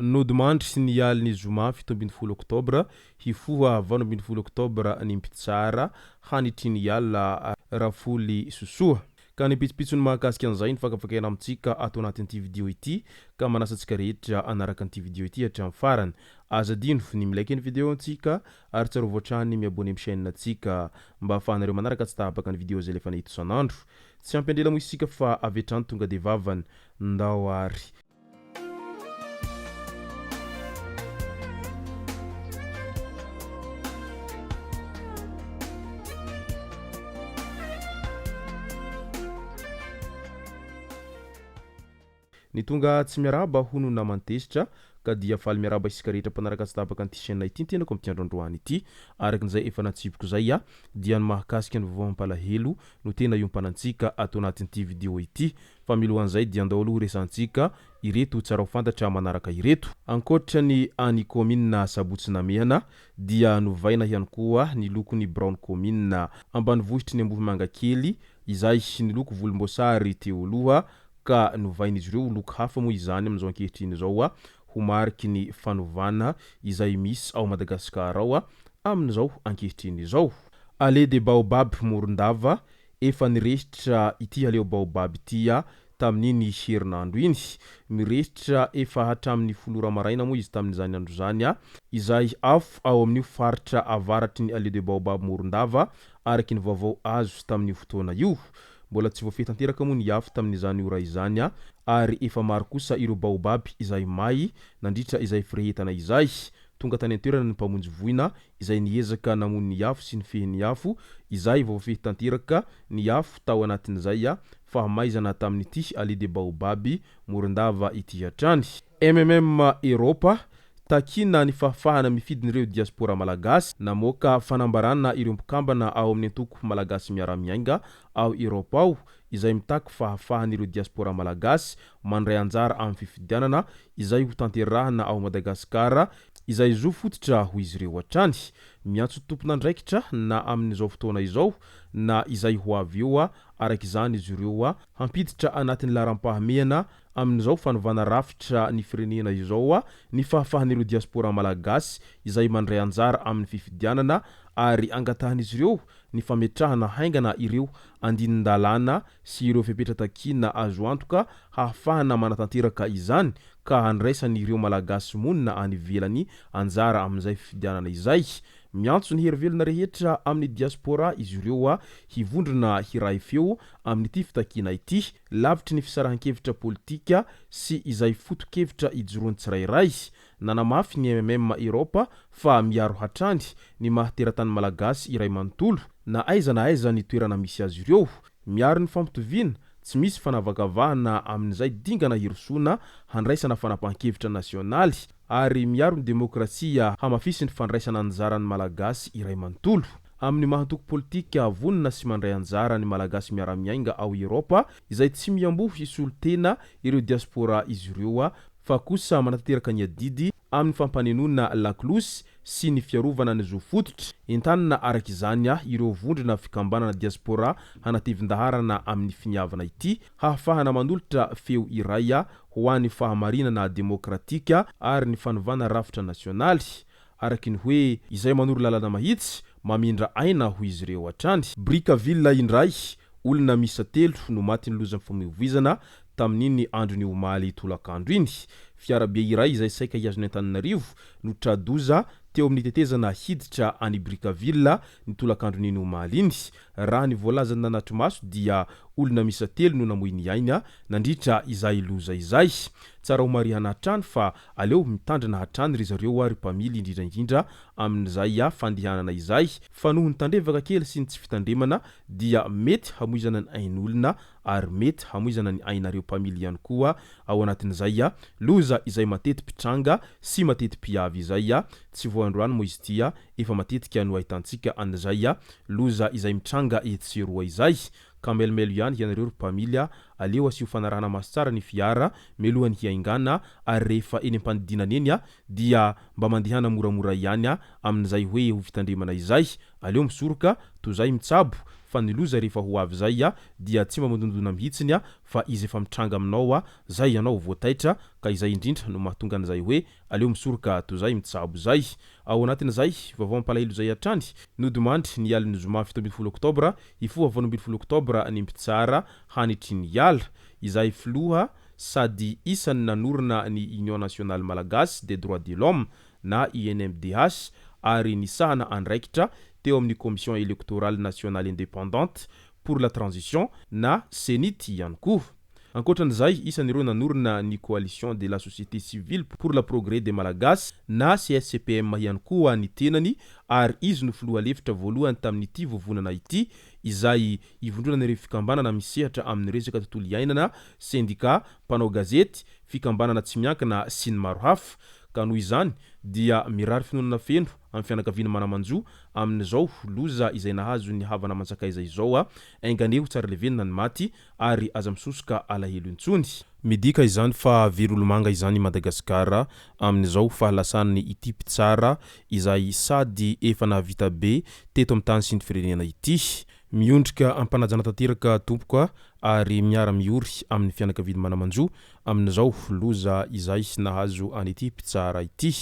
Nodimandry ny zoma 17 Oktobra hifoha 20 Oktobra ny Mpitsara Hanitriniala rafoly sosoa ka nipitsipitsony mahakasika an'izay ny fakafakaina amintsika ato anatin'ity video ity ka manasantsika rehetra anaraka an'ity video ity hatramin'ny farany azadino ny milike ny video antsika ary tsara voatrany miabone amin'ny chaîne antsika mba ahafahanareo manaraka tsy tahabaka ny video zay lefa nahito isan'andro tsy ampendrela moa isika fa avetrany tonga de vavany ndao ary ny tonga tsy miaraba hono na mantesitra ka dia faly miaraba isika rehetra mpanaraka tsy tabaka an'ity chaîne ity tenako am'ty androandroany ity arakin'izay efa natsipiko zay dia ny mahakasika ny vaovampalahelo no tena iompanantsika ato anatin'ity video ity fa milohan'izay dia andao aloha resantsika ireto tsara ho fantatra manaraka ireto ankoatra ny any commune sabotsy namehana dia novaina ihany koa ny lokony brown commune ambanivohitry ny ambohy mangakely izay ny loko volomboasary teo aloha ka novain'izy ireo loko hafa moa izany amin'izao ankehitriny zao ho mariky ny fanazavana izay misy ao Madagasikara ao amin'izao ankehitriny zao ale de baobab morondava efa niresitra ity aleo baobab ity tamin'iny herinandro iny miresitra efa hatramin'ny folora maraina moa izy tamin'izany andro zany izay afo ao amin'io faritra avaratry ny ale de baobab morondava araky ny vaovao azo tamin'io fotoana io mbola tsy voafehy tanteraka moa ny afo tamin'izany ora izany ary efa maro kosa ireo baobab izay may nandritra izay firehetana izay tonga tany an-toerana ny mpamonjy voina izay niezaka namono ny afo sy ny fehin'ny afo izay voafehy tanteraka ny afo tao anatin'izay fahamaizana tamin'ity ale de baobab morondava ity hatrany Europa takina ny fahafahana mifidin'ireo diaspora malagasy namoaka fanambarana ireo mpikambana ao amin'ny antoko malagasy miara-miainga ao Europa ao izay mitaky fahafahan'ireo diaspora malagasy mandray anjara amin'ny fifidianana izay ho tanterahana ao Madagasikara izay zo fototra ho izy ireo hatrany miantso tompon'andraikitra na amin'izao fotoana izao na izay ho avy eo arak'izany izy ireo hampiditra anatin'ny laharam-pahamehana amin'izao fanovana rafitra ny firenena izao ny fahafahan'ireo diaspora malagasy izay mandray anjara amin'ny fifidianana ary angatahan'izy ireo ny fametrahana haingana ireo andinin-dalàna sy ireo fepetra-takina azo antoka hahafahana manatanteraka izany ka handraisany ireo malagasy monina any ivelany anjara amin'izay fifidianana izay miantso ny herivelona rehetra amin'ny diaspora izy ireo hivondrona hiray feo amin'ity fitakina ity lavitry ny fisarahan-kevitra politika sy izay foto-kevitra ijoroany tsirairay nanamafy ny Europa fa miaro hatrany ny mahateratany malagasy iray manontolo na aiza ny toerana misy azy ireo miaro ny fampitoviana tsy misy fanavakavahana amin'izay dingana hirosona handraisana fanapahan-kevitra nasionaly ary miaro ny demokrasia hamafisy ny fandraisana anjarany malagasy iray manontolo amin'ny mahantoko politika vonina sy mandray anjara ny malagasy miara-miainga ao Europa izay tsy miamboho hisolo tena ireo diaspora izy ireo fa kosa manatanteraka ny adidy amin'ny fampanenona laklosy sy ny fiarovana ny zo fototra entanina arak'izany ireo vondrona fikambanana diaspora hanatevin-daharana amin'ny finiavana ity hahafahana mandolotra feo iray ho an'ny fahamarinana demokratika ary ny fanovana rafitra nasionaly araky ny hoe izay manoro lalana mahitsy mamindra aina ho izy ireo hatrany Brikaville indray olona misa 3 no maty ny lozan'ny famoivoizana tamin'iny andro ny omaly tolakandro iny fiarabe iray izay saika hiazony Antananarivo no tradoza teo amin'ny tetezana hiditra any Brikaville ny tolakandro ny omaly iny raha ny voalazany nanatry maso dia olona misa 3 no namoy ny aina nandritra izay loza izay tsara ho marihana hatrany fa aleo mitandrina hatrany ry zareo ary mpamily indrindra amin'izay fandihanana izay fa noho ny tandrevaka kely sy ny tsy fitandremana dia mety hamoizana ny ain'olona ary mety hamoizana ny ainareo mpamily ihany koa ao anatin'izay loza izay matety pitranga sy matety piavy izay tsy voandroany moa izy tia efa matetika no ahitantsika an'izay loza izay mitranga etseroa izay ka melimelo ihany ianareo ry mpamilya aleo asio fanarahana maso tsara ny fiara melohany hiaingana ary rehefa eny ampanidinana eny dia mba mandehana moramora ihany amin'izay hoe ho fitandremana izay aleo misoroka toy izay mitsabo fa ny loza rehefa ho avy zay dia tsy mba mandondona mihitsiny fa izy efa mitranga aminao zay ianao voataitra ka izay indrindra no mahatonga an'izay hoe aleo misoroka toy zay mitsabo zay ao anatin'izay vaovao mampalahelo zay hatrany Nodimandry nialy ny zoma 17 oktobra ifoha 12 oktobra ny Mpitsara Hanitriniala izay filoha sady isan'ny nanorina ny Union nationale malagasy des droits de l'homme na INMDH ary nisahana andraikitra teo amin'ny commission électorale nationale indépendante pour la transition na senity ihany koa. Ankoatran'izay isan'ireo nanorina ny coalition de la société civile pour la progrès des malagasy na CSCPM ihany koa ny tenany ary izy no filoha lefitra voalohany tamin'ity vovonana ity izay ivondronana ireo fikambanana misehatra amin'ny resaka tontolo iainana, syndicat, mpanao gazety, fikambanana tsy miankina sy ny maro hafa. Ka noho izany dia mirary finoana feno amin'ny fianakaviana manamanjo amin'izao loza izay nahazo ny havana mantsakay izay zao ainganeho tsara levenina ny maty ary aza misosoka alahelo intsony. Midika izany fa verolomanga izany Madagasikara amin'izao fahalasany ity Mpitsara izay sady efa nahavita be teto amin'ny tany sy ny firenena ity. Miondrika ampanajana tanteraka tompoka ary miara miory amin'ny fianakaviana manamanjo amin'izao loza izay nahazo an'ity Mpitsara ity.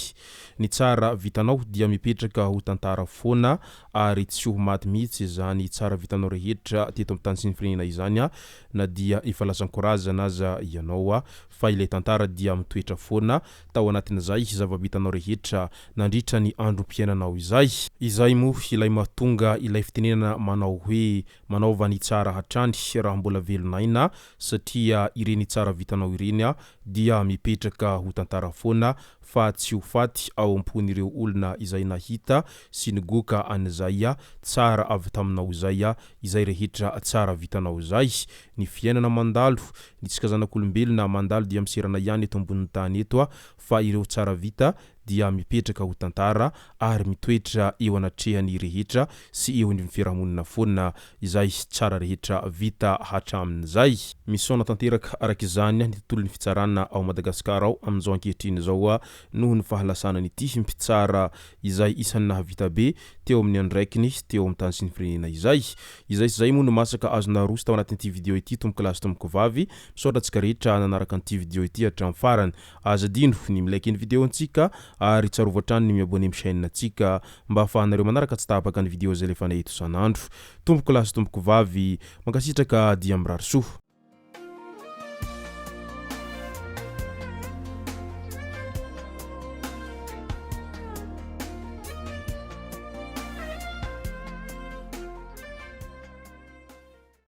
Ny tsara vitanao dia mipetraka ho tantara foana ary tsy ho maty mihitsy izany tsara vitanao rehetra teto amin'ny tany sy ny firenena izany na dia efa lasa ankorazana aza ianao fa ilay tantara dia mitoetra foana tao anatin'izay zava-bitanao rehetra nandritra ny androm-piainanao izay moa ilay mahatonga ilay fitenenana manao hoe manaova ny tsara hatrany raha mbola velonaina satria ireny tsara vitanao ireny dia mipetraka ho tantara foana fa tsy ho faty ao ampon'ireo olona izay nahita sy nigoka an'izay tsara avy taminao izay rehetra tsara vitanao zay. Ny fiainana mandalo ny tsika zanak'olombelona mandalo dia miserana ihany eto ambonin'ny tany eto fa ireo tsara vita dia mipetraka ho tantara ary mitoetra eo anatrehany rehetra sy eo amin'ny fiarahamonina foana izay tsara rehetra vita hatramin'izay. Misaona tanteraka arak'izany ny tontolon'ny fitsarana ao Madagasikara ao amin'izao ankehitriny zao noho ny fahalasana n'ity Mpitsara izay isan'ny nahavita be teo amin'ny andraikiny teo amin'ny tany sy ny firenena izay moa no masaka azona roso tao anatin'ity video ity tomboka lasy tomboka vavy misaotra antsika rehetra nanaraka an'ity video ity hatramin'ny farany azadino ny milaiky ny video antsika ary tsarovatra trano ny miabone amin'ny chaîne antsika mba ahafahanareo manaraka tsy tapaka ny video zay lefa eto sanandro. Tomboko lasy tomboko vavy mankasitraka dia mirary soa.